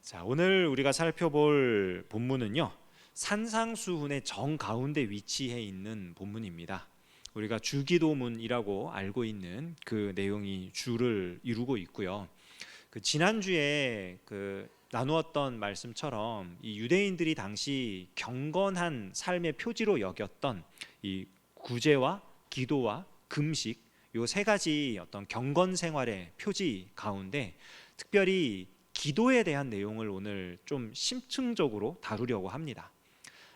자, 오늘 우리가 살펴볼 본문은요, 산상수훈의 정 가운데 위치해 있는 본문입니다. 우리가 주기도문이라고 알고 있는 그 내용이 주를 이루고 있고요. 지난주에 나누었던 말씀처럼 이 유대인들이 당시 경건한 삶의 표지로 여겼던 이 구제와 기도와 금식, 요 세 가지 어떤 경건 생활의 표지 가운데 특별히 기도에 대한 내용을 오늘 좀 심층적으로 다루려고 합니다.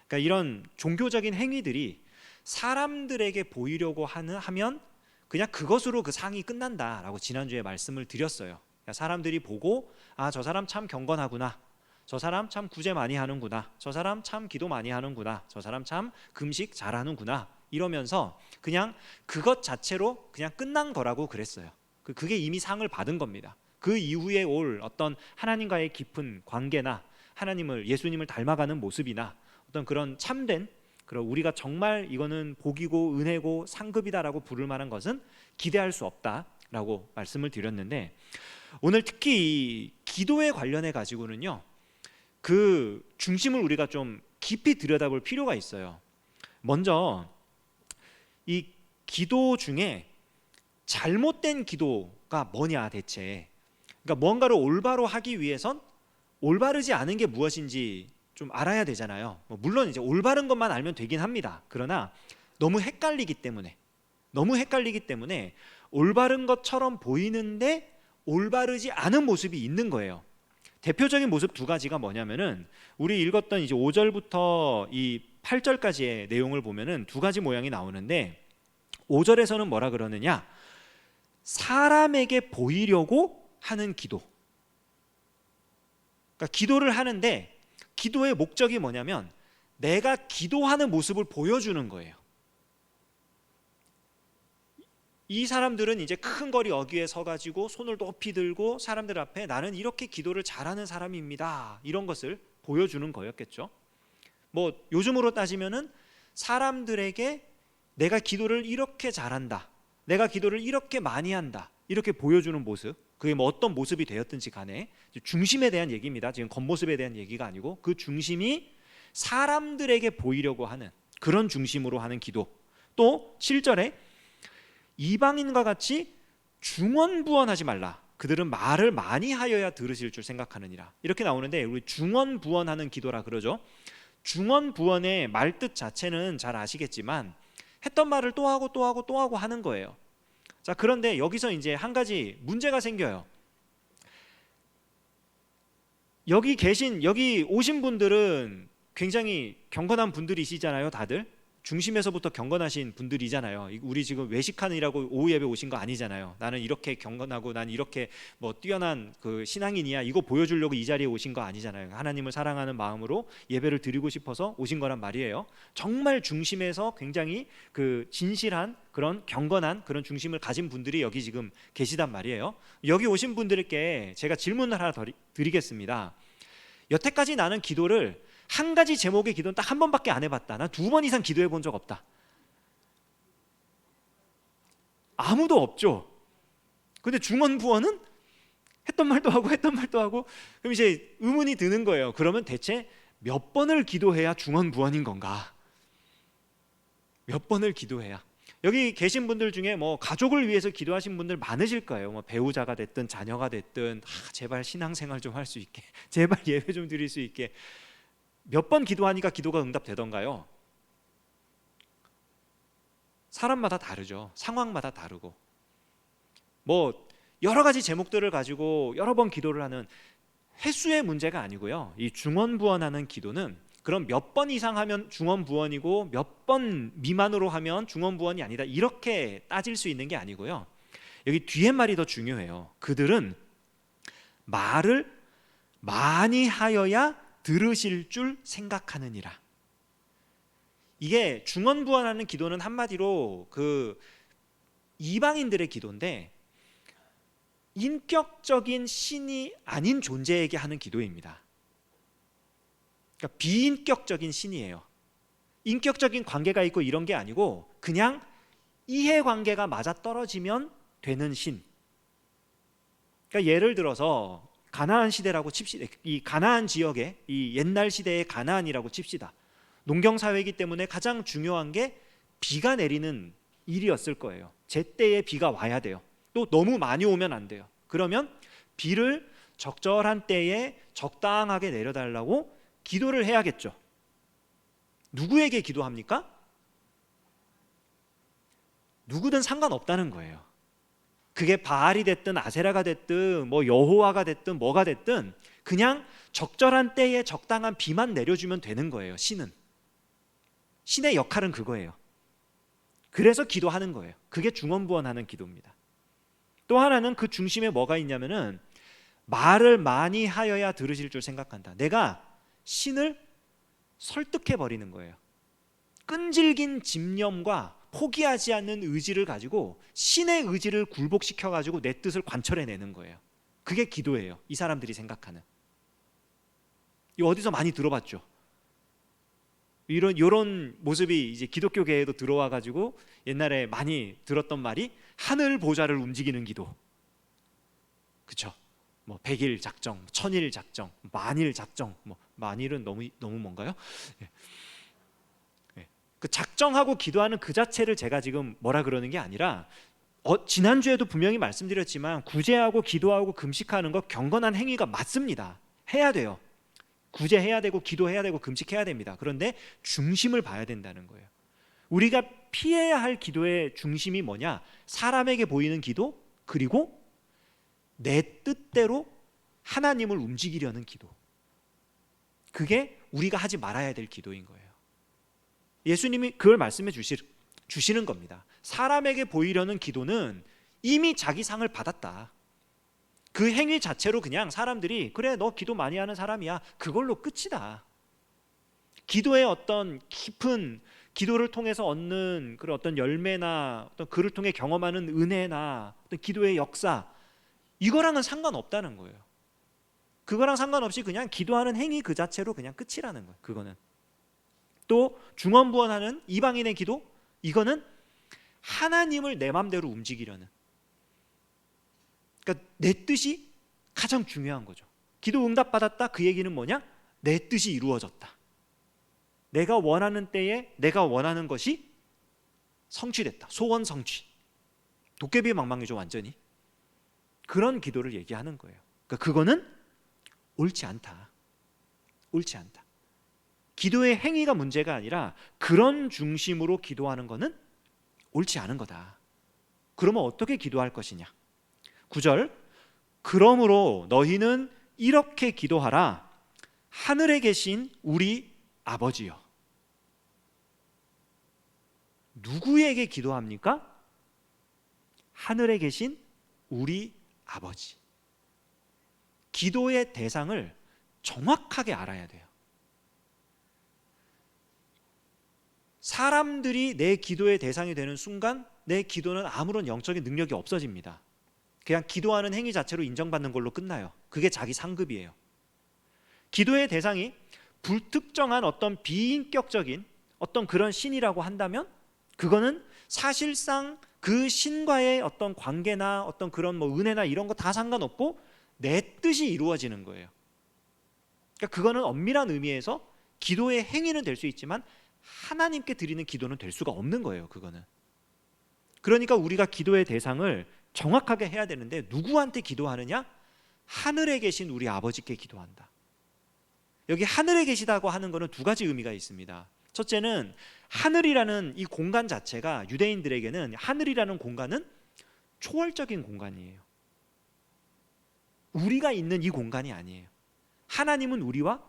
그러니까 이런 종교적인 행위들이 사람들에게 보이려고 하면 그냥 그것으로 그 상이 끝난다라고 지난주에 말씀을 드렸어요. 그러니까 사람들이 보고 저 사람 참 경건하구나, 저 사람 참 구제 많이 하는구나, 저 사람 참 기도 많이 하는구나, 저 사람 참 금식 잘하는구나, 이러면서 그냥 그것 자체로 그냥 끝난 거라고 그랬어요. 그게 이미 상을 받은 겁니다. 그 이후에 올 어떤 하나님과의 깊은 관계나 하나님을, 예수님을 닮아가는 모습이나 어떤 그런 참된, 그런 우리가 정말 이거는 복이고 은혜고 상급이다라고 부를 만한 것은 기대할 수 없다라고 말씀을 드렸는데, 오늘 특히 이 기도에 관련해 가지고는요, 그 중심을 우리가 좀 깊이 들여다볼 필요가 있어요. 먼저 이 기도 중에 잘못된 기도가 뭐냐 대체. 그러니까 뭔가를 올바로 하기 위해선 올바르지 않은 게 무엇인지 좀 알아야 되잖아요. 물론 이제 올바른 것만 알면 되긴 합니다. 그러나 너무 헷갈리기 때문에 올바른 것처럼 보이는데 올바르지 않은 모습이 있는 거예요. 대표적인 모습 두 가지가 뭐냐면은, 우리 읽었던 이제 5절부터 이 8절까지의 내용을 보면은 두 가지 모양이 나오는데, 5절에서는 뭐라 그러느냐? 사람에게 보이려고 하는 기도. 그러니까 기도를 하는데 기도의 목적이 뭐냐면 내가 기도하는 모습을 보여주는 거예요. 이 사람들은 이제 큰 거리 어귀에 서가지고 손을 높이 들고 사람들 앞에 나는 이렇게 기도를 잘하는 사람입니다, 이런 것을 보여주는 거였겠죠. 뭐 요즘으로 따지면은 사람들에게 내가 기도를 이렇게 잘한다, 내가 기도를 이렇게 많이 한다, 이렇게 보여주는 모습, 그게 뭐 어떤 모습이 되었든지 간에 중심에 대한 얘기입니다. 지금 겉모습에 대한 얘기가 아니고 그 중심이 사람들에게 보이려고 하는 그런 중심으로 하는 기도. 또 7절에 이방인과 같이 중언부언하지 말라, 그들은 말을 많이 하여야 들으실 줄 생각하느니라, 이렇게 나오는데, 우리 중언부언하는 기도라 그러죠. 중언부언의 말뜻 자체는 잘 아시겠지만 했던 말을 또 하고 또 하고 또 하고 하는 거예요. 자, 그런데 여기서 이제 한 가지 문제가 생겨요. 여기 오신 분들은 굉장히 경건한 분들이시잖아요. 다들 중심에서부터 경건하신 분들이잖아요. 우리 지금 외식하느라고 오후 예배 오신 거 아니잖아요. 나는 이렇게 경건하고 난 이렇게 뭐 뛰어난 그 신앙인이야, 이거 보여주려고 이 자리에 오신 거 아니잖아요. 하나님을 사랑하는 마음으로 예배를 드리고 싶어서 오신 거란 말이에요. 정말 중심에서 굉장히 그 진실한 그런 경건한 그런 중심을 가진 분들이 여기 지금 계시단 말이에요. 여기 오신 분들께 제가 질문을 하나 더 드리겠습니다. 여태까지 나는 기도를 한 가지 제목의 기도는 딱 한 번밖에 안 해봤다, 난 2번 이상 기도해 본 적 없다, 아무도 없죠. 근데 중언부언은 했던 말도 하고 했던 말도 하고, 그럼 이제 의문이 드는 거예요. 그러면 대체 몇 번을 기도해야 중언부언인 건가? 몇 번을 기도해야? 여기 계신 분들 중에 뭐 가족을 위해서 기도하신 분들 많으실 거예요. 뭐 배우자가 됐든 자녀가 됐든, 제발 신앙생활 좀 할 수 있게, 제발 예배 좀 드릴 수 있게. 몇 번 기도하니까 기도가 응답되던가요? 사람마다 다르죠. 상황마다 다르고, 뭐 여러 가지 제목들을 가지고 여러 번 기도를 하는 횟수의 문제가 아니고요. 이 중언부언하는 기도는 그럼 몇 번 이상 하면 중언부언이고 몇 번 미만으로 하면 중언부언이 아니다, 이렇게 따질 수 있는 게 아니고요. 여기 뒤에 말이 더 중요해요. 그들은 말을 많이 하여야 들으실 줄 생각하느니라. 이게 중언부언하는 기도는 한마디로 그 이방인들의 기도인데, 인격적인 신이 아닌 존재에게 하는 기도입니다. 그러니까 비인격적인 신이에요. 인격적인 관계가 있고 이런 게 아니고 그냥 이해관계가 맞아떨어지면 되는 신. 그러니까 예를 들어서 가나안 시대라고 칩시다. 이 가나안 지역의 이 옛날 시대의 가나안이라고 칩시다. 농경 사회이기 때문에 가장 중요한 게 비가 내리는 일이었을 거예요. 제때에 비가 와야 돼요. 또 너무 많이 오면 안 돼요. 그러면 비를 적절한 때에 적당하게 내려달라고 기도를 해야겠죠. 누구에게 기도합니까? 누구든 상관없다는 거예요. 그게 바알이 됐든 아세라가 됐든 뭐 여호와가 됐든 뭐가 됐든 그냥 적절한 때에 적당한 비만 내려주면 되는 거예요. 신의 역할은 그거예요. 그래서 기도하는 거예요. 그게 중언부언하는 기도입니다. 또 하나는 그 중심에 뭐가 있냐면은 말을 많이 하여야 들으실 줄 생각한다. 내가 신을 설득해 버리는 거예요. 끈질긴 집념과 포기하지 않는 의지를 가지고 신의 의지를 굴복시켜 가지고 내 뜻을 관철해내는 거예요. 그게 기도예요. 이 사람들이 생각하는. 이 어디서 많이 들어봤죠? 이런 모습이 이제 기독교계에도 들어와 가지고 옛날에 많이 들었던 말이 하늘 보좌를 움직이는 기도. 그렇죠? 뭐 100일 작정, 1000일 작정, 만일 작정. 뭐 만일은 너무 뭔가요? 예. 그 작정하고 기도하는 그 자체를 제가 지금 뭐라 그러는 게 아니라 지난주에도 분명히 말씀드렸지만 구제하고 기도하고 금식하는 거 경건한 행위가 맞습니다. 해야 돼요. 구제해야 되고 기도해야 되고 금식해야 됩니다. 그런데 중심을 봐야 된다는 거예요. 우리가 피해야 할 기도의 중심이 뭐냐? 사람에게 보이는 기도, 그리고 내 뜻대로 하나님을 움직이려는 기도. 그게 우리가 하지 말아야 될 기도인 거예요. 예수님이 그걸 말씀해 주시는 겁니다. 사람에게 보이려는 기도는 이미 자기 상을 받았다. 그 행위 자체로 그냥 사람들이 그래 너 기도 많이 하는 사람이야 그걸로 끝이다. 기도의 어떤 깊은 기도를 통해서 얻는 그런 어떤 열매나 어떤 그를 통해 경험하는 은혜나 어떤 기도의 역사 이거랑은 상관없다는 거예요. 그거랑 상관없이 그냥 기도하는 행위 그 자체로 그냥 끝이라는 거예요. 그거는 또 중언부언하는 이방인의 기도 이거는 하나님을 내 맘대로 움직이려는 그러니까 내 뜻이 가장 중요한 거죠. 기도 응답받았다 그 얘기는 뭐냐? 내 뜻이 이루어졌다. 내가 원하는 때에 내가 원하는 것이 성취됐다. 소원 성취. 도깨비 망망이죠 완전히. 그런 기도를 얘기하는 거예요. 그러니까 그거는 옳지 않다. 옳지 않다. 기도의 행위가 문제가 아니라 그런 중심으로 기도하는 거는 옳지 않은 거다. 그러면 어떻게 기도할 것이냐? 9절 그러므로 너희는 이렇게 기도하라. 하늘에 계신 우리 아버지여. 누구에게 기도합니까? 하늘에 계신 우리 아버지. 기도의 대상을 정확하게 알아야 돼요. 사람들이 내 기도의 대상이 되는 순간 내 기도는 아무런 영적인 능력이 없어집니다. 그냥 기도하는 행위 자체로 인정받는 걸로 끝나요. 그게 자기 상급이에요. 기도의 대상이 불특정한 어떤 비인격적인 어떤 그런 신이라고 한다면 그거는 사실상 그 신과의 어떤 관계나 어떤 그런 뭐 은혜나 이런 거 다 상관없고 내 뜻이 이루어지는 거예요. 그러니까 그거는 엄밀한 의미에서 기도의 행위는 될 수 있지만 하나님께 드리는 기도는 될 수가 없는 거예요. 그거는. 그러니까 우리가 기도의 대상을 정확하게 해야 되는데 누구한테 기도하느냐? 하늘에 계신 우리 아버지께 기도한다. 여기 하늘에 계시다고 하는 것은 두 가지 의미가 있습니다. 첫째는 하늘이라는 이 공간 자체가 유대인들에게는 하늘이라는 공간은 초월적인 공간이에요. 우리가 있는 이 공간이 아니에요. 하나님은 우리와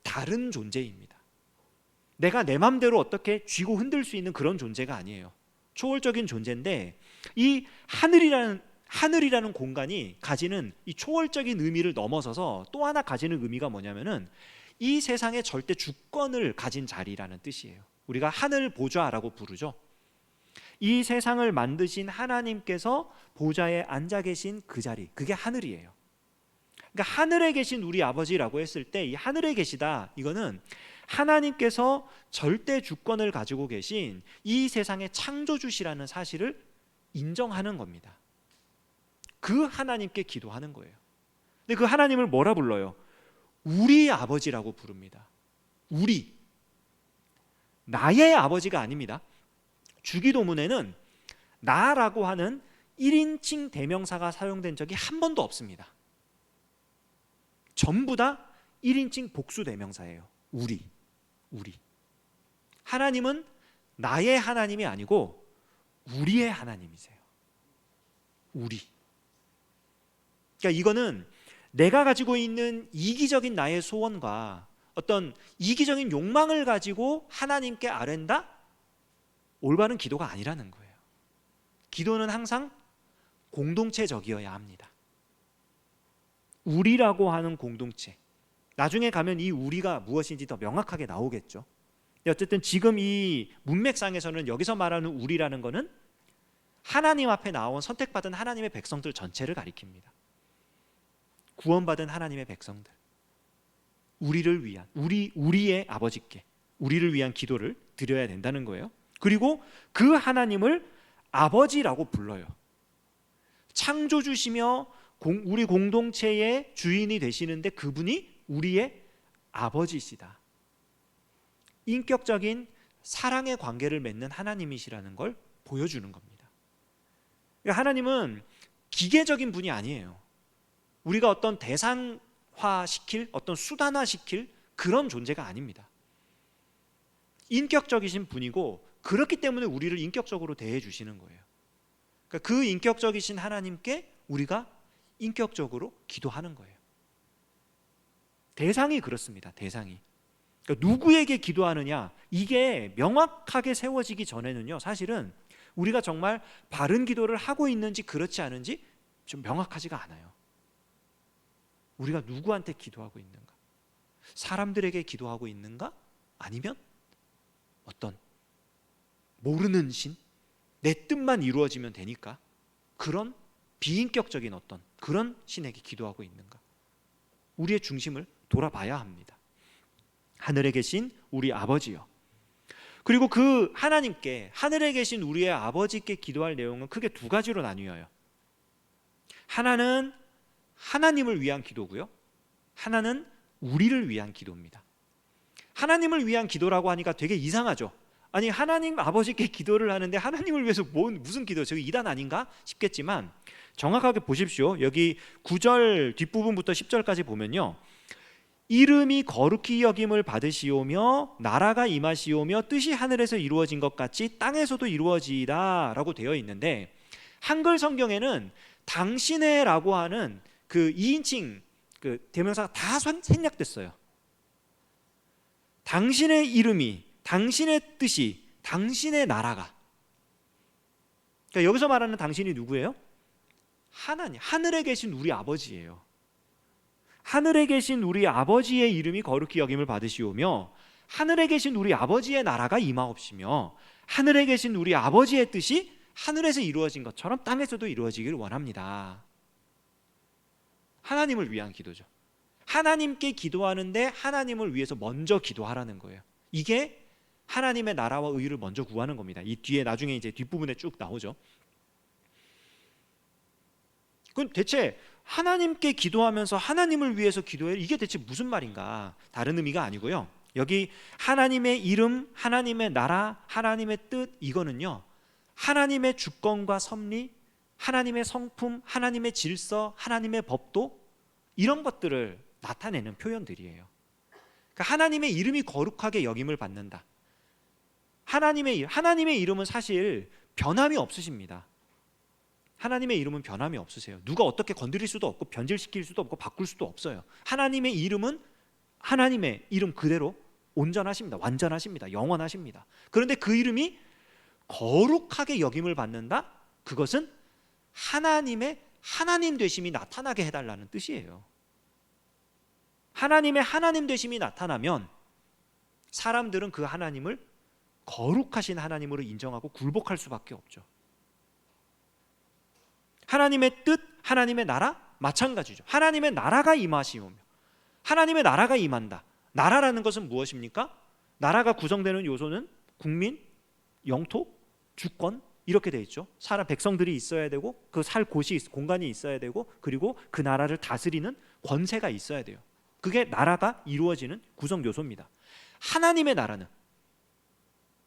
다른 존재입니다. 내가 내 맘대로 어떻게 쥐고 흔들 수 있는 그런 존재가 아니에요. 초월적인 존재인데 이 하늘이라는 공간이 가지는 이 초월적인 의미를 넘어서서 또 하나 가지는 의미가 뭐냐면은 이 세상의 절대 주권을 가진 자리라는 뜻이에요. 우리가 하늘 보좌라고 부르죠. 이 세상을 만드신 하나님께서 보좌에 앉아 계신 그 자리, 그게 하늘이에요. 그러니까 하늘에 계신 우리 아버지라고 했을 때 이 하늘에 계시다 이거는 하나님께서 절대 주권을 가지고 계신 이 세상의 창조주시라는 사실을 인정하는 겁니다. 그 하나님께 기도하는 거예요. 근데 그 하나님을 뭐라 불러요? 우리 아버지라고 부릅니다. 우리, 나의 아버지가 아닙니다. 주기도문에는 나라고 하는 1인칭 대명사가 사용된 적이 한 번도 없습니다. 전부 다 1인칭 복수 대명사예요. 우리. 하나님은 나의 하나님이 아니고 우리의 하나님이세요. 우리. 그러니까 이거는 내가 가지고 있는 이기적인 나의 소원과 어떤 이기적인 욕망을 가지고 하나님께 아뢰다 올바른 기도가 아니라는 거예요. 기도는 항상 공동체적이어야 합니다. 우리라고 하는 공동체. 나중에 가면 이 우리가 무엇인지 더 명확하게 나오겠죠. 어쨌든 지금 이 문맥상에서는 여기서 말하는 우리라는 것은 하나님 앞에 나온 선택받은 하나님의 백성들 전체를 가리킵니다. 구원받은 하나님의 백성들, 우리를 위한 우리의 아버지께 우리를 위한 기도를 드려야 된다는 거예요. 그리고 그 하나님을 아버지라고 불러요. 창조주시며 우리 공동체의 주인이 되시는데 그분이 우리의 아버지시다. 인격적인 사랑의 관계를 맺는 하나님이시라는 걸 보여주는 겁니다. 그러니까 하나님은 기계적인 분이 아니에요. 우리가 어떤 대상화시킬, 어떤 수단화시킬 그런 존재가 아닙니다. 인격적이신 분이고 그렇기 때문에 우리를 인격적으로 대해 주시는 거예요. 그러니까 그 인격적이신 하나님께 우리가 인격적으로 기도하는 거예요. 대상이 그렇습니다. 대상이. 그러니까 누구에게 기도하느냐, 이게 명확하게 세워지기 전에는요, 사실은 우리가 정말 바른 기도를 하고 있는지 그렇지 않은지 좀 명확하지가 않아요. 우리가 누구한테 기도하고 있는가? 사람들에게 기도하고 있는가? 아니면 어떤 모르는 신, 내 뜻만 이루어지면 되니까 그런 비인격적인 어떤 그런 신에게 기도하고 있는가? 우리의 중심을 돌아봐야 합니다. 하늘에 계신 우리 아버지요. 그리고 그 하나님께, 하늘에 계신 우리의 아버지께 기도할 내용은 크게 두 가지로 나뉘어요. 하나는 하나님을 위한 기도고요, 하나는 우리를 위한 기도입니다. 하나님을 위한 기도라고 하니까 되게 이상하죠. 아니, 하나님 아버지께 기도를 하는데 하나님을 위해서 무슨 기도, 저기 이단 아닌가 싶겠지만 정확하게 보십시오. 여기 9절 뒷부분부터 10절까지 보면요, 이름이 거룩히 여김을 받으시오며 나라가 임하시오며 뜻이 하늘에서 이루어진 것 같이 땅에서도 이루어지이다 라고 되어 있는데, 한글 성경에는 당신의 라고 하는 그 2인칭 그 대명사가 다 생략됐어요. 당신의 이름이, 당신의 뜻이, 당신의 나라가. 그러니까 여기서 말하는 당신이 누구예요? 하나님, 하늘에 계신 우리 아버지예요. 하늘에 계신 우리 아버지의 이름이 거룩히 여김을 받으시오며 하늘에 계신 우리 아버지의 나라가 임하옵시며 하늘에 계신 우리 아버지의 뜻이 하늘에서 이루어진 것처럼 땅에서도 이루어지기를 원합니다. 하나님을 위한 기도죠. 하나님께 기도하는데 하나님을 위해서 먼저 기도하라는 거예요. 이게 하나님의 나라와 의를 먼저 구하는 겁니다. 이 뒤에 나중에 이제 뒷부분에 쭉 나오죠. 그럼 대체 하나님께 기도하면서 하나님을 위해서 기도해, 이게 대체 무슨 말인가? 다른 의미가 아니고요, 여기 하나님의 이름, 하나님의 나라, 하나님의 뜻, 이거는요 하나님의 주권과 섭리, 하나님의 성품, 하나님의 질서, 하나님의 법도, 이런 것들을 나타내는 표현들이에요. 그러니까 하나님의 이름이 거룩하게 여김을 받는다. 하나님의 이름은 사실 변함이 없으십니다. 하나님의 이름은 변함이 없으세요. 누가 어떻게 건드릴 수도 없고 변질시킬 수도 없고 바꿀 수도 없어요. 하나님의 이름은 하나님의 이름 그대로 온전하십니다. 완전하십니다. 영원하십니다. 그런데 그 이름이 거룩하게 여김을 받는다? 그것은 하나님의 하나님 되심이 나타나게 해달라는 뜻이에요. 하나님의 하나님 되심이 나타나면 사람들은 그 하나님을 거룩하신 하나님으로 인정하고 굴복할 수밖에 없죠. 하나님의 뜻, 하나님의 나라 마찬가지죠. 하나님의 나라가 임하시오며, 하나님의 나라가 임한다. 나라라는 것은 무엇입니까? 나라가 구성되는 요소는 국민, 영토, 주권, 이렇게 돼 있죠. 사람 백성들이 있어야 되고 그 살 곳이 공간이 있어야 되고 그리고 그 나라를 다스리는 권세가 있어야 돼요. 그게 나라가 이루어지는 구성 요소입니다. 하나님의 나라는,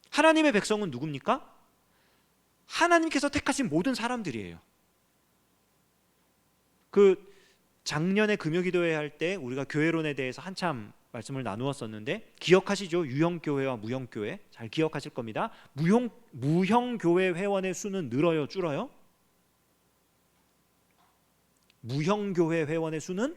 하나님의 백성은 누굽니까? 하나님께서 택하신 모든 사람들이에요. 그 작년에 금요기도회 할 때 우리가 교회론에 대해서 한참 말씀을 나누었었는데 기억하시죠? 유형교회와 무형교회 잘 기억하실 겁니다. 무형교회 회원의 수는 늘어요, 줄어요? 무형교회 회원의 수는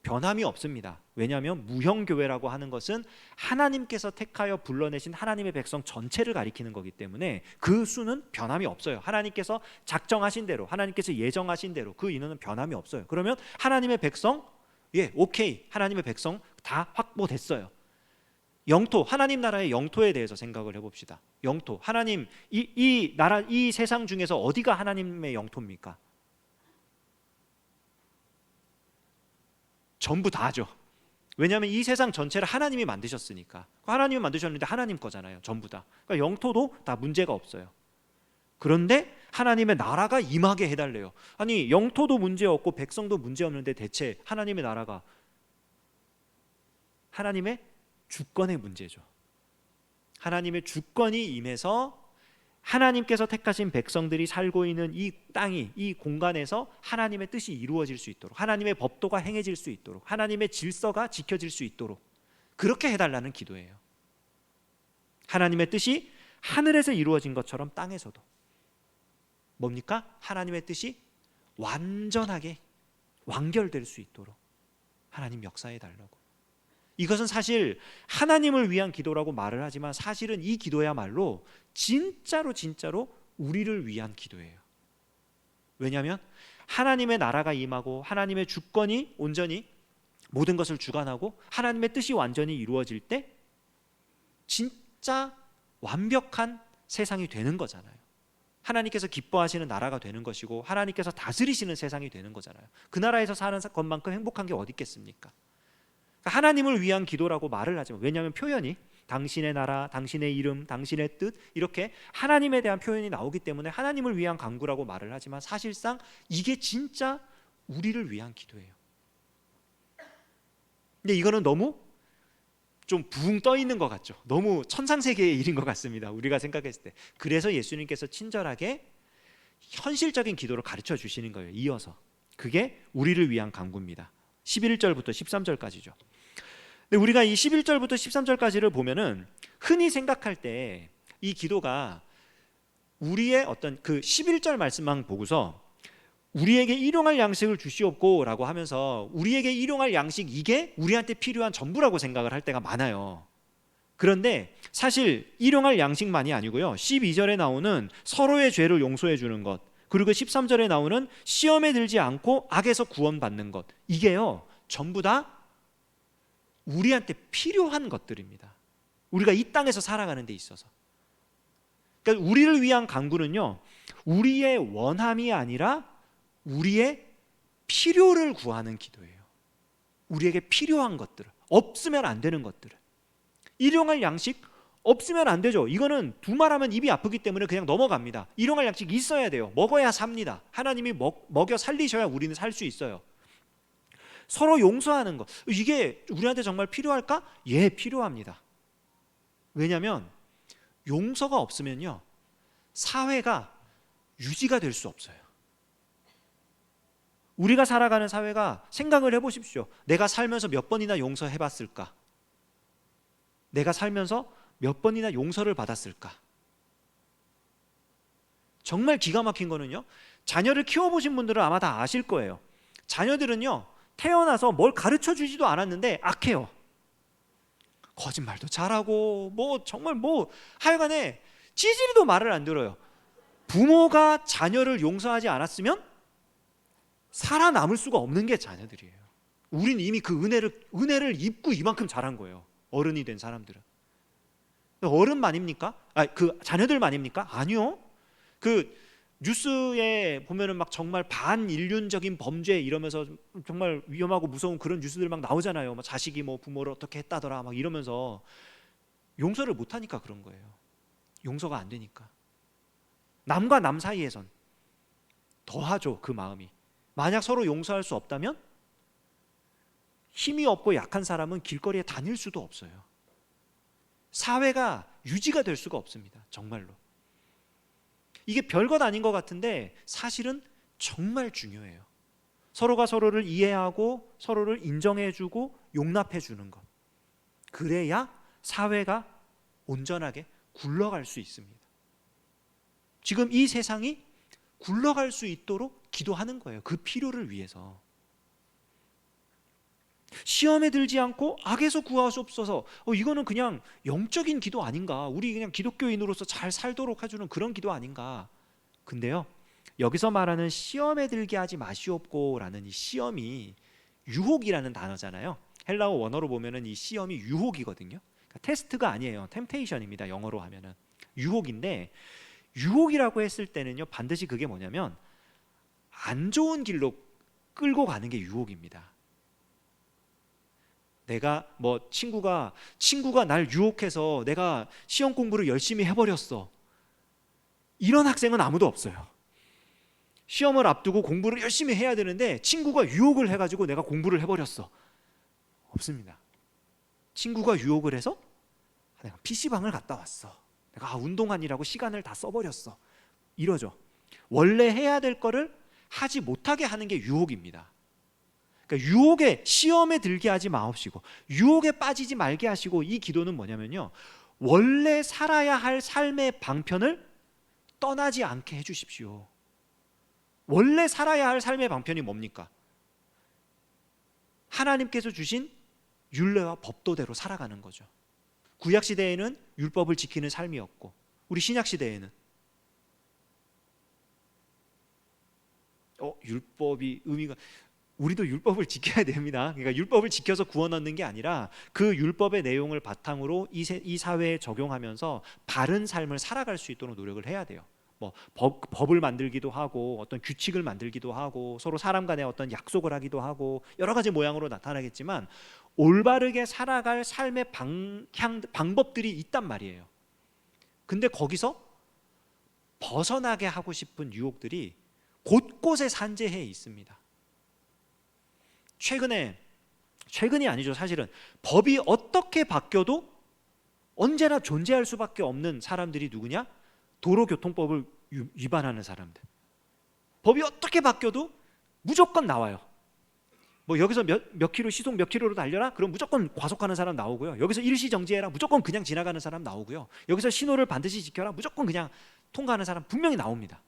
변함이 없습니다. 왜냐하면 무형교회라고 하는 것은 하나님께서 택하여 불러내신 하나님의 백성 전체를 가리키는 거기 때문에 그 수는 변함이 없어요. 하나님께서 작정하신 대로, 하나님께서 예정하신 대로 그 인원은 변함이 없어요. 그러면 하나님의 백성, 오케이, 하나님의 백성 다 확보됐어요. 영토, 하나님 나라의 영토에 대해서 생각을 해봅시다. 영토, 하나님, 이 나라, 이 세상 중에서 어디가 하나님의 영토입니까? 전부 다죠. 왜냐하면 이 세상 전체를 하나님이 만드셨으니까. 하나님이 만드셨는데 하나님 거잖아요, 전부 다. 그러니까 영토도 다 문제가 없어요. 그런데 하나님의 나라가 임하게 해달래요. 아니, 영토도 문제 없고 백성도 문제 없는데 대체 하나님의 나라가 하나님의 주권의 문제죠. 하나님의 주권이 임해서 하나님께서 택하신 백성들이 살고 있는 이 땅이, 이 공간에서 하나님의 뜻이 이루어질 수 있도록, 하나님의 법도가 행해질 수 있도록, 하나님의 질서가 지켜질 수 있도록 그렇게 해달라는 기도예요. 하나님의 뜻이 하늘에서 이루어진 것처럼 땅에서도 뭡니까? 하나님의 뜻이 완전하게 완결될 수 있도록 하나님 역사해 달라고. 이것은 사실 하나님을 위한 기도라고 말을 하지만 사실은 이 기도야말로 진짜로 우리를 위한 기도예요. 왜냐하면 하나님의 나라가 임하고 하나님의 주권이 온전히 모든 것을 주관하고 하나님의 뜻이 완전히 이루어질 때 진짜 완벽한 세상이 되는 거잖아요. 하나님께서 기뻐하시는 나라가 되는 것이고 하나님께서 다스리시는 세상이 되는 거잖아요. 그 나라에서 사는 것만큼 행복한 게 어디 있겠습니까? 하나님을 위한 기도라고 말을 하지만, 왜냐하면 표현이 당신의 나라, 당신의 이름, 당신의 뜻 이렇게 하나님에 대한 표현이 나오기 때문에 하나님을 위한 간구라고 말을 하지만 사실상 이게 진짜 우리를 위한 기도예요. 근데 이거는 너무 좀 붕 떠 있는 것 같죠. 너무 천상세계의 일인 것 같습니다, 우리가 생각했을 때. 그래서 예수님께서 친절하게 현실적인 기도를 가르쳐 주시는 거예요. 이어서 그게 우리를 위한 간구입니다. 11절부터 13절까지죠. 근데 우리가 이 11절부터 13절까지를 보면은 흔히 생각할 때 이 기도가 우리의 어떤 그 11절 말씀만 보고서 우리에게 일용할 양식을 주시옵고 라고 하면서 우리에게 일용할 양식, 이게 우리한테 필요한 전부라고 생각을 할 때가 많아요. 그런데 사실 일용할 양식만이 아니고요, 12절에 나오는 서로의 죄를 용서해 주는 것, 그리고 13절에 나오는 시험에 들지 않고 악에서 구원받는 것, 이게요 전부 다 우리한테 필요한 것들입니다. 우리가 이 땅에서 살아가는 데 있어서. 그러니까 우리를 위한 간구는요, 우리의 원함이 아니라 우리의 필요를 구하는 기도예요. 우리에게 필요한 것들, 없으면 안 되는 것들. 일용할 양식 없으면 안 되죠. 이거는 두말하면 입이 아프기 때문에 그냥 넘어갑니다. 일용할 양식 있어야 돼요. 먹어야 삽니다. 하나님이 먹여 살리셔야 우리는 살 수 있어요. 서로 용서하는 것, 이게 우리한테 정말 필요할까? 예, 필요합니다. 왜냐하면 용서가 없으면요 사회가 유지가 될 수 없어요. 우리가 살아가는 사회가, 생각을 해보십시오. 내가 살면서 몇 번이나 용서해봤을까? 내가 살면서 몇 번이나 용서를 받았을까? 정말 기가 막힌 거는요, 자녀를 키워보신 분들은 아마 다 아실 거예요. 자녀들은요 태어나서 뭘 가르쳐 주지도 않았는데 악해요. 거짓말도 잘하고 정말 하여간에 찌질이도 말을 안 들어요. 부모가 자녀를 용서하지 않았으면 살아남을 수가 없는 게 자녀들이에요. 우린 이미 그 은혜를 입고 이만큼 자란 거예요. 어른이 된 사람들은. 어른만입니까? 그 자녀들만입니까? 아니요. 그 뉴스에 보면은 막 정말 반인륜적인 범죄 이러면서 정말 위험하고 무서운 그런 뉴스들 막 나오잖아요. 막 자식이 부모를 어떻게 했다더라 막 이러면서 용서를 못 하니까 그런 거예요. 용서가 안 되니까. 남과 남 사이에선 더하죠. 그 마음이. 만약 서로 용서할 수 없다면 힘이 없고 약한 사람은 길거리에 다닐 수도 없어요. 사회가 유지가 될 수가 없습니다. 정말로. 이게 별것 아닌 것 같은데 사실은 정말 중요해요. 서로가 서로를 이해하고 서로를 인정해주고 용납해주는 것. 그래야 사회가 온전하게 굴러갈 수 있습니다. 지금 이 세상이 굴러갈 수 있도록 기도하는 거예요. 그 필요를 위해서. 시험에 들지 않고 악에서 구하시옵소서. 이거는 그냥 영적인 기도 아닌가? 우리 그냥 기독교인으로서 잘 살도록 해주는 그런 기도 아닌가? 근데요, 여기서 말하는 시험에 들게 하지 마시옵고라는 이 시험이 유혹이라는 단어잖아요. 헬라어 원어로 보면은 이 시험이 유혹이거든요. 그러니까 테스트가 아니에요. 템테이션입니다. 영어로 하면은 유혹인데, 유혹이라고 했을 때는요, 반드시 그게 뭐냐면 안 좋은 길로 끌고 가는 게 유혹입니다. 내가 친구가 날 유혹해서 내가 시험 공부를 열심히 해버렸어. 이런 학생은 아무도 없어요. 시험을 앞두고 공부를 열심히 해야 되는데 친구가 유혹을 해가지고 내가 공부를 해버렸어. 없습니다. 친구가 유혹을 해서 내가 PC방을 갔다 왔어. 내가 운동하느라고 시간을 다 써버렸어. 이러죠. 원래 해야 될 거를 하지 못하게 하는 게 유혹입니다. 그러니까 유혹에, 시험에 들게 하지 마옵시고 유혹에 빠지지 말게 하시고, 이 기도는 뭐냐면요, 원래 살아야 할 삶의 방편을 떠나지 않게 해주십시오. 원래 살아야 할 삶의 방편이 뭡니까? 하나님께서 주신 율례와 법도대로 살아가는 거죠. 구약시대에는 율법을 지키는 삶이었고, 우리 신약시대에는 율법이 의미가, 우리도 율법을 지켜야 됩니다. 그러니까 율법을 지켜서 구원 얻는 게 아니라 그 율법의 내용을 바탕으로 이 사회에 적용하면서 바른 삶을 살아갈 수 있도록 노력을 해야 돼요. 법을 만들기도 하고 어떤 규칙을 만들기도 하고 서로 사람 간에 어떤 약속을 하기도 하고 여러 가지 모양으로 나타나겠지만 올바르게 살아갈 삶의 방법들이 있단 말이에요. 근데 거기서 벗어나게 하고 싶은 유혹들이 곳곳에 산재해 있습니다. 최근이 아니죠. 사실은 법이 어떻게 바뀌어도 언제나 존재할 수밖에 없는 사람들이 누구냐? 도로교통법을 위반하는 사람들. 법이 어떻게 바뀌어도 무조건 나와요. 여기서 몇 킬로, 시속 몇 킬로로 달려라? 그럼 무조건 과속하는 사람 나오고요. 여기서 일시정지해라? 무조건 그냥 지나가는 사람 나오고요. 여기서 신호를 반드시 지켜라? 무조건 그냥 통과하는 사람 분명히 나옵니다.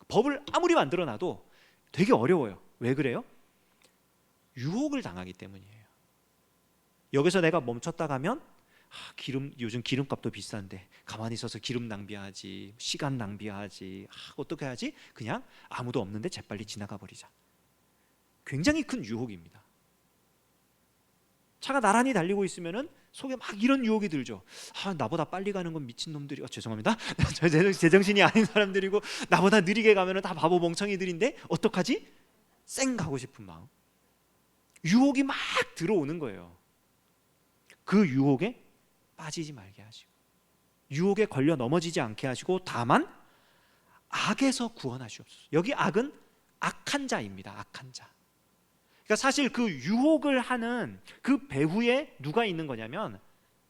법을 아무리 만들어놔도 되게 어려워요. 왜 그래요? 유혹을 당하기 때문이에요. 여기서 내가 멈췄다 가면 요즘 기름값도 비싼데 가만히 있어서 기름 낭비하지, 시간 낭비하지, 어떻게 하지? 그냥 아무도 없는데 재빨리 지나가 버리자. 굉장히 큰 유혹입니다. 차가 나란히 달리고 있으면은 속에 막 이런 유혹이 들죠. 나보다 빨리 가는 건 미친놈들이, 죄송합니다. 제정신이 아닌 사람들이고 나보다 느리게 가면은 다 바보 멍청이들인데 어떡하지? 쌩 가고 싶은 마음. 유혹이 막 들어오는 거예요. 그 유혹에 빠지지 말게 하시고, 유혹에 걸려 넘어지지 않게 하시고, 다만 악에서 구원하시옵소서. 여기 악은 악한 자입니다. 악한 자. 그러니까 사실 그 유혹을 하는 그 배후에 누가 있는 거냐면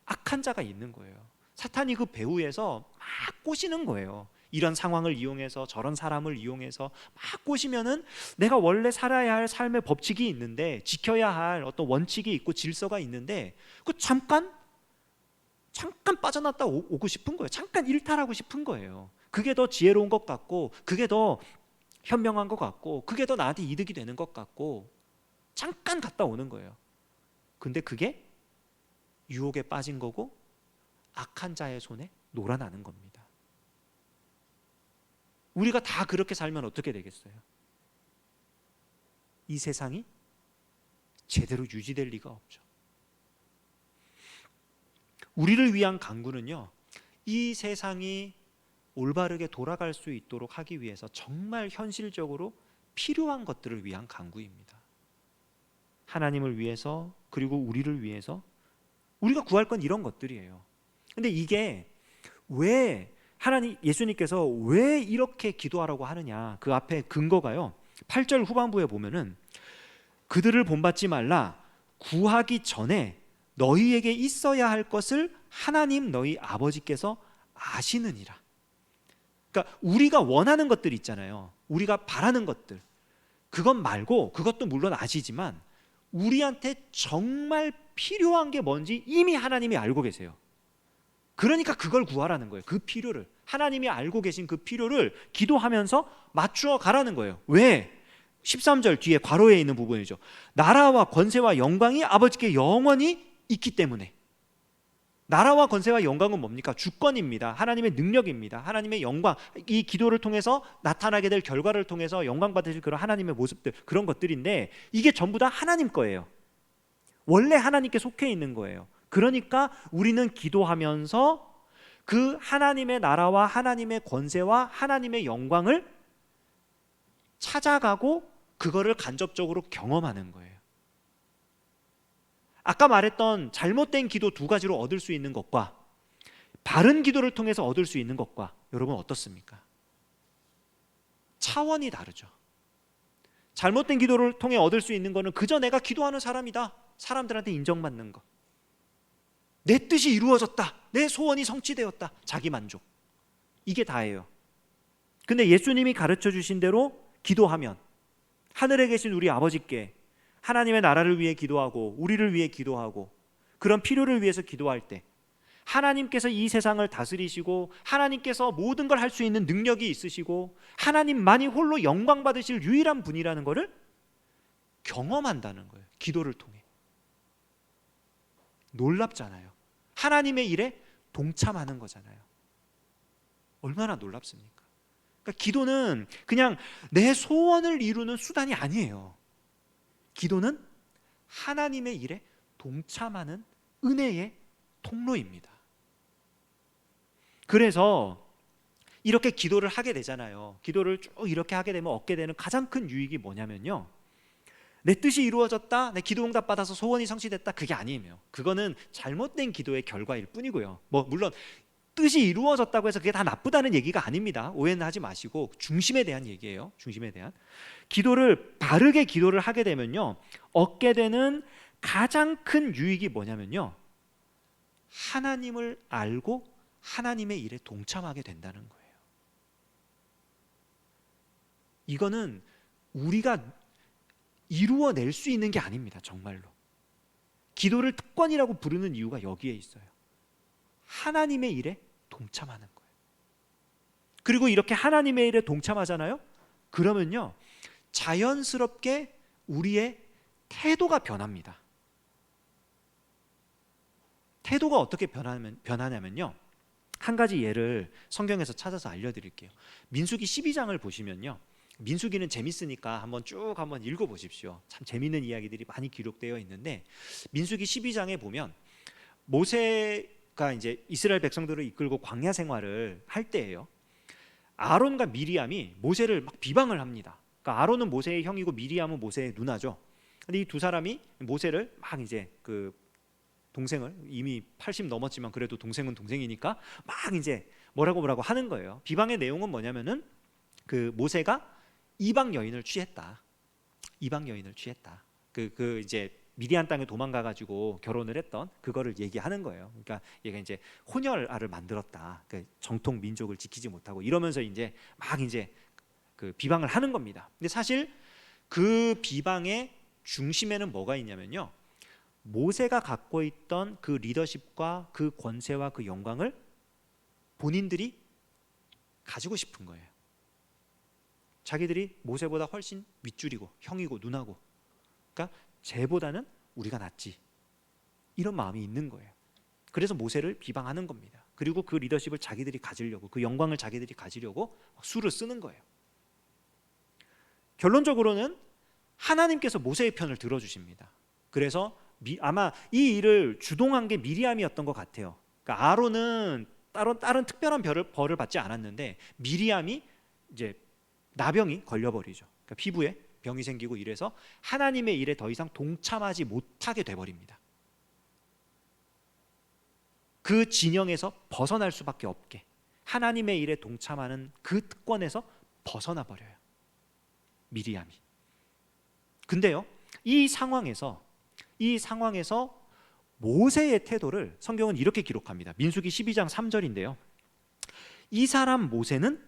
악한 자가 있는 거예요. 사탄이 그 배후에서 막 꼬시는 거예요. 이런 상황을 이용해서, 저런 사람을 이용해서 막 꼬시면은 내가 원래 살아야 할 삶의 법칙이 있는데, 지켜야 할 어떤 원칙이 있고 질서가 있는데 그 잠깐 빠져났다 오고 싶은 거예요. 잠깐 일탈하고 싶은 거예요. 그게 더 지혜로운 것 같고, 그게 더 현명한 것 같고, 그게 더 나한테 이득이 되는 것 같고, 잠깐 갔다 오는 거예요. 근데 그게 유혹에 빠진 거고 악한 자의 손에 놀아나는 겁니다. 우리가 다 그렇게 살면 어떻게 되겠어요? 이 세상이 제대로 유지될 리가 없죠. 우리를 위한 강구는요, 이 세상이 올바르게 돌아갈 수 있도록 하기 위해서 정말 현실적으로 필요한 것들을 위한 강구입니다. 하나님을 위해서, 그리고 우리를 위해서 우리가 구할 건 이런 것들이에요. 근데 이게 왜 하나님 예수님께서 왜 이렇게 기도하라고 하느냐, 그 앞에 근거가요, 8절 후반부에 보면은 그들을 본받지 말라, 구하기 전에 너희에게 있어야 할 것을 하나님 너희 아버지께서 아시느니라. 그러니까 우리가 원하는 것들 있잖아요, 우리가 바라는 것들, 그것 말고, 그것도 물론 아시지만 우리한테 정말 필요한 게 뭔지 이미 하나님이 알고 계세요. 그러니까 그걸 구하라는 거예요. 그 필요를, 하나님이 알고 계신 그 필요를 기도하면서 맞추어 가라는 거예요. 왜? 13절 뒤에 괄호에 있는 부분이죠. 나라와 권세와 영광이 아버지께 영원히 있기 때문에. 나라와 권세와 영광은 뭡니까? 주권입니다. 하나님의 능력입니다. 하나님의 영광, 이 기도를 통해서 나타나게 될 결과를 통해서 영광 받으실 그런 하나님의 모습들, 그런 것들인데 이게 전부 다 하나님 거예요. 원래 하나님께 속해 있는 거예요. 그러니까 우리는 기도하면서 그 하나님의 나라와 하나님의 권세와 하나님의 영광을 찾아가고 그거를 간접적으로 경험하는 거예요. 아까 말했던 잘못된 기도 두 가지로 얻을 수 있는 것과 바른 기도를 통해서 얻을 수 있는 것과 여러분 어떻습니까? 차원이 다르죠. 잘못된 기도를 통해 얻을 수 있는 것은 그저 내가 기도하는 사람이다, 사람들한테 인정받는 것, 내 뜻이 이루어졌다, 내 소원이 성취되었다, 자기 만족, 이게 다예요. 근데 예수님이 가르쳐 주신 대로 기도하면 하늘에 계신 우리 아버지께 하나님의 나라를 위해 기도하고 우리를 위해 기도하고 그런 필요를 위해서 기도할 때 하나님께서 이 세상을 다스리시고 하나님께서 모든 걸 할 수 있는 능력이 있으시고 하나님만이 홀로 영광 받으실 유일한 분이라는 것을 경험한다는 거예요. 기도를 통해. 놀랍잖아요. 하나님의 일에 동참하는 거잖아요. 얼마나 놀랍습니까? 그러니까 기도는 그냥 내 소원을 이루는 수단이 아니에요. 기도는 하나님의 일에 동참하는 은혜의 통로입니다. 그래서 이렇게 기도를 하게 되잖아요. 기도를 쭉 이렇게 하게 되면 얻게 되는 가장 큰 유익이 뭐냐면요, 내 뜻이 이루어졌다, 내 기도 응답 받아서 소원이 성취됐다, 그게 아니에요. 그거는 잘못된 기도의 결과일 뿐이고요. 물론 뜻이 이루어졌다고 해서 그게 다 나쁘다는 얘기가 아닙니다. 오해는 하지 마시고 중심에 대한 얘기예요. 중심에 대한. 기도를 바르게 기도를 하게 되면요, 얻게 되는 가장 큰 유익이 뭐냐면요, 하나님을 알고 하나님의 일에 동참하게 된다는 거예요. 이거는 우리가 이루어낼 수 있는 게 아닙니다. 정말로. 기도를 특권이라고 부르는 이유가 여기에 있어요. 하나님의 일에 동참하는 거예요. 그리고 이렇게 하나님의 일에 동참하잖아요. 그러면요, 자연스럽게 우리의 태도가 변합니다. 태도가 어떻게 변하냐면요, 한 가지 예를 성경에서 찾아서 알려드릴게요. 민수기 12장을 보시면요, 민수기는 재밌으니까 한번 읽어보십시오. 참 재밌는 이야기들이 많이 기록되어 있는데, 민수기 12장에 보면 모세가 이제 이스라엘 백성들을 이끌고 광야 생활을 할 때예요. 아론과 미리암이 모세를 막 비방을 합니다. 그러니까 아론은 모세의 형이고 미리암은 모세의 누나죠. 근데 이 두 사람이 모세를 막 이제 그 동생을, 이미 80 넘었지만 그래도 동생은 동생이니까 막 이제 뭐라고 하는 거예요. 비방의 내용은 뭐냐면은 그 모세가 이방 여인을 취했다. 이방 여인을 취했다. 그 이제 미디안 땅에 도망가 가지고 결혼을 했던 그거를 얘기하는 거예요. 그러니까 얘가 이제 혼혈아를 만들었다. 그 정통 민족을 지키지 못하고 이러면서 이제 막 이제 그 비방을 하는 겁니다. 근데 사실 그 비방의 중심에는 뭐가 있냐면요, 모세가 갖고 있던 그 리더십과 그 권세와 그 영광을 본인들이 가지고 싶은 거예요. 자기들이 모세보다 훨씬 윗줄이고 형이고 누나고, 그러니까 쟤보다는 우리가 낫지, 이런 마음이 있는 거예요. 그래서 모세를 비방하는 겁니다. 그리고 그 리더십을 자기들이 가지려고, 그 영광을 자기들이 가지려고 수를 쓰는 거예요. 결론적으로는 하나님께서 모세의 편을 들어주십니다. 그래서 아마 이 일을 주동한 게 미리암이었던 것 같아요. 그러니까 아론은 다른 특별한 벌을 받지 않았는데 미리암이 이제 나병이 걸려버리죠. 그러니까 피부에 병이 생기고 이래서 하나님의 일에 더 이상 동참하지 못하게 돼버립니다. 그 진영에서 벗어날 수밖에 없게, 하나님의 일에 동참하는 그 특권에서 벗어나 버려요, 미리암이. 근데요, 이 상황에서 모세의 태도를 성경은 이렇게 기록합니다. 민수기 12장 3절인데요. 이 사람 모세는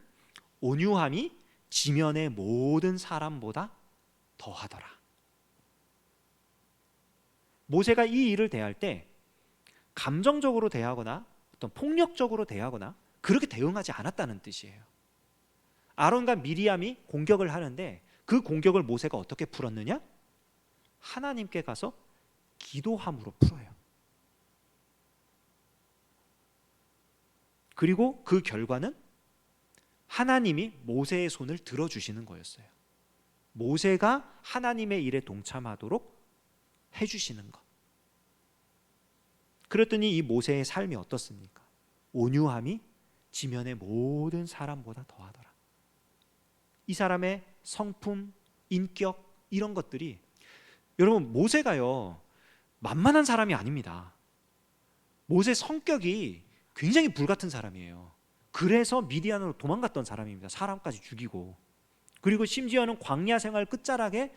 온유함이 지면의 모든 사람보다 더하더라. 모세가 이 일을 대할 때 감정적으로 대하거나 어떤 폭력적으로 대하거나 그렇게 대응하지 않았다는 뜻이에요. 아론과 미리암이 공격을 하는데 그 공격을 모세가 어떻게 풀었느냐? 하나님께 가서 기도함으로 풀어요. 그리고 그 결과는 하나님이 모세의 손을 들어주시는 거였어요. 모세가 하나님의 일에 동참하도록 해주시는 것. 그랬더니 이 모세의 삶이 어떻습니까? 온유함이 지면의 모든 사람보다 더하더라. 이 사람의 성품, 인격 이런 것들이, 여러분 모세가요 만만한 사람이 아닙니다. 모세 성격이 굉장히 불같은 사람이에요. 그래서 미디안으로 도망갔던 사람입니다. 사람까지 죽이고. 그리고 심지어는 광야 생활 끝자락에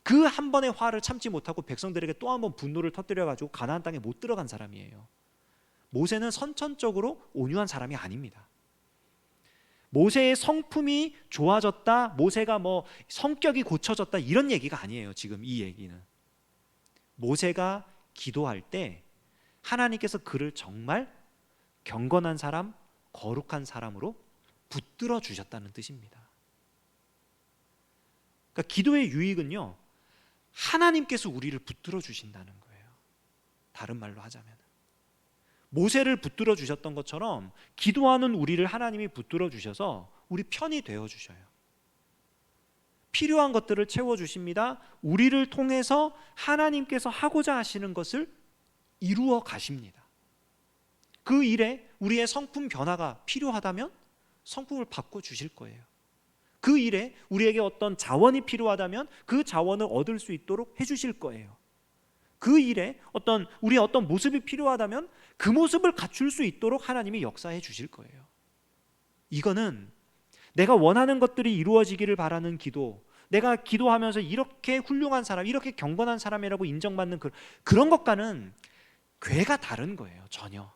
그 한 번의 화를 참지 못하고 백성들에게 또 한 번 분노를 터뜨려가지고 가나안 땅에 못 들어간 사람이에요. 모세는 선천적으로 온유한 사람이 아닙니다. 모세의 성품이 좋아졌다, 모세가 뭐 성격이 고쳐졌다 이런 얘기가 아니에요. 지금 이 얘기는 모세가 기도할 때 하나님께서 그를 정말 경건한 사람, 거룩한 사람으로 붙들어 주셨다는 뜻입니다. 그러니까 기도의 유익은요, 하나님께서 우리를 붙들어 주신다는 거예요. 다른 말로 하자면 모세를 붙들어 주셨던 것처럼 기도하는 우리를 하나님이 붙들어 주셔서 우리 편이 되어 주셔요. 필요한 것들을 채워 주십니다. 우리를 통해서 하나님께서 하고자 하시는 것을 이루어 가십니다. 그 일에 우리의 성품 변화가 필요하다면 성품을 바꿔 주실 거예요. 그 일에 우리에게 어떤 자원이 필요하다면 그 자원을 얻을 수 있도록 해 주실 거예요. 그 일에 우리의 어떤 모습이 필요하다면 그 모습을 갖출 수 있도록 하나님이 역사해 주실 거예요. 이거는 내가 원하는 것들이 이루어지기를 바라는 기도, 내가 기도하면서 이렇게 훌륭한 사람, 이렇게 경건한 사람이라고 인정받는 그런 것과는 궤가 다른 거예요. 전혀.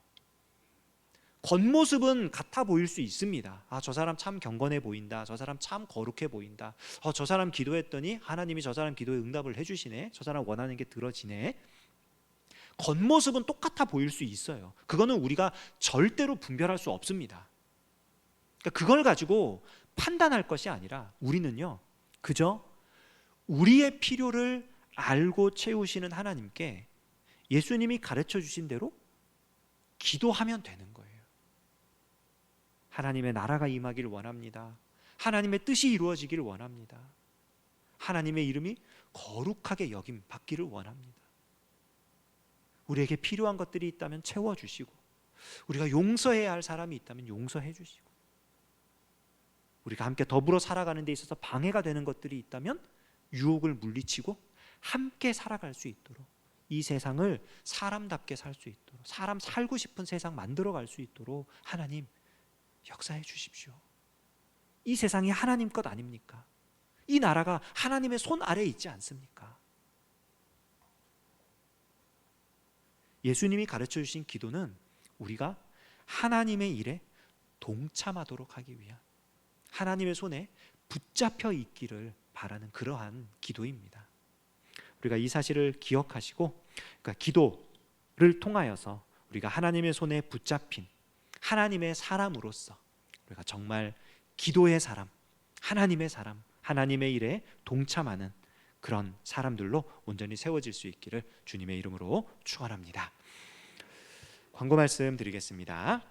겉모습은 같아 보일 수 있습니다. 저 사람 참 경건해 보인다. 저 사람 참 거룩해 보인다. 저 사람 기도했더니 하나님이 저 사람 기도에 응답을 해주시네. 저 사람 원하는 게 들어지네. 겉모습은 똑같아 보일 수 있어요. 그거는 우리가 절대로 분별할 수 없습니다. 그러니까 그걸 가지고 판단할 것이 아니라 우리는요, 그저 우리의 필요를 알고 채우시는 하나님께 예수님이 가르쳐 주신 대로 기도하면 되는 거예요. 하나님의 나라가 임하기를 원합니다. 하나님의 뜻이 이루어지기를 원합니다. 하나님의 이름이 거룩하게 여김 받기를 원합니다. 우리에게 필요한 것들이 있다면 채워주시고, 우리가 용서해야 할 사람이 있다면 용서해 주시고, 우리가 함께 더불어 살아가는 데 있어서 방해가 되는 것들이 있다면 유혹을 물리치고 함께 살아갈 수 있도록, 이 세상을 사람답게 살 수 있도록, 사람 살고 싶은 세상 만들어갈 수 있도록 하나님 역사해 주십시오. 이 세상이 하나님 것 아닙니까? 이 나라가 하나님의 손 아래에 있지 않습니까? 예수님이 가르쳐 주신 기도는 우리가 하나님의 일에 동참하도록 하기 위한, 하나님의 손에 붙잡혀 있기를 바라는 그러한 기도입니다. 우리가 이 사실을 기억하시고, 그러니까 기도를 통하여서 우리가 하나님의 손에 붙잡힌 하나님의 사람으로서 우리가 정말 기도의 사람, 하나님의 사람, 하나님의 일에 동참하는 그런 사람들로 온전히 세워질 수 있기를 주님의 이름으로 축원합니다. 광고 말씀 드리겠습니다.